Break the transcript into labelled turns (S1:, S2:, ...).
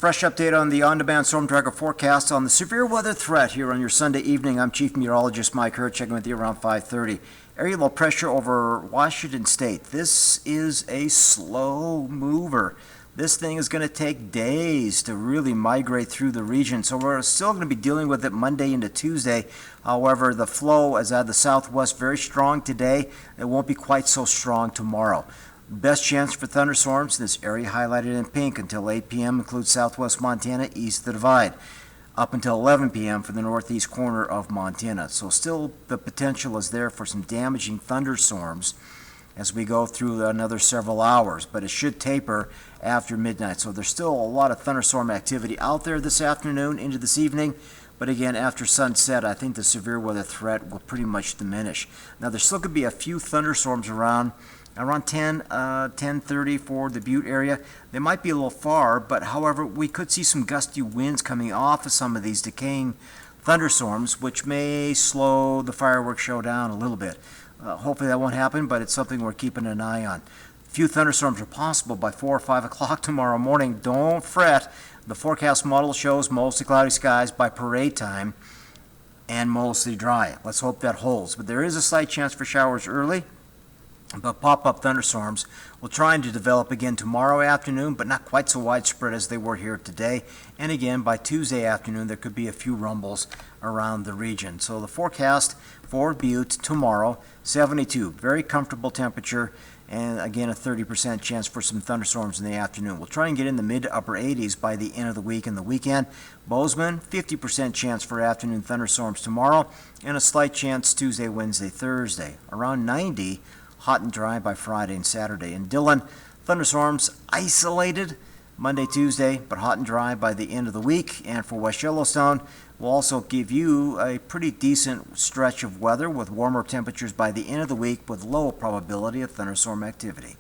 S1: Fresh update on the on-demand storm tracker forecast on the severe weather threat here on your Sunday evening. I'm Chief Meteorologist Mike Hurt, checking with you around 5:30. Area low pressure over Washington State. This is a slow mover. This thing is going to take days to really migrate through the region, so we're still going to be dealing with it Monday into Tuesday. However, the flow is out of the southwest very strong today. It won't be quite so strong tomorrow. Best chance for thunderstorms in this area highlighted in pink until 8 p.m. includes southwest Montana east of the divide, up until 11 p.m. for the northeast corner of Montana. So still the potential is there for some damaging thunderstorms as we go through another several hours, but it should taper after midnight. So there's still a lot of thunderstorm activity out there this afternoon into this evening. But again, after sunset, I think the severe weather threat will pretty much diminish. Now, there still could be a few thunderstorms around 10:30 for the Butte area. They might be a little far, but however, we could see some gusty winds coming off of some of these decaying thunderstorms, which may slow the fireworks show down a little bit. Hopefully that won't happen, but it's something we're keeping an eye on. A few thunderstorms are possible by 4 or 5 o'clock tomorrow morning. Don't fret. The forecast model shows mostly cloudy skies by parade time and mostly dry. Let's hope that holds. But there is a slight chance for showers early. But pop-up thunderstorms will try to develop again tomorrow afternoon, but not quite so widespread as they were here today. And again, by Tuesday afternoon, there could be a few rumbles around the region. So the forecast for Butte tomorrow, 72, very comfortable temperature, and again, a 30% chance for some thunderstorms in the afternoon. We'll try and get in the mid to upper 80s by the end of the week and the weekend. Bozeman, 50% chance for afternoon thunderstorms tomorrow, and a slight chance Tuesday, Wednesday, Thursday. Around 90, hot and dry by Friday and Saturday. In Dillon, thunderstorms isolated Monday, Tuesday, but hot and dry by the end of the week. And for West Yellowstone, we'll also give you a pretty decent stretch of weather with warmer temperatures by the end of the week with low probability of thunderstorm activity.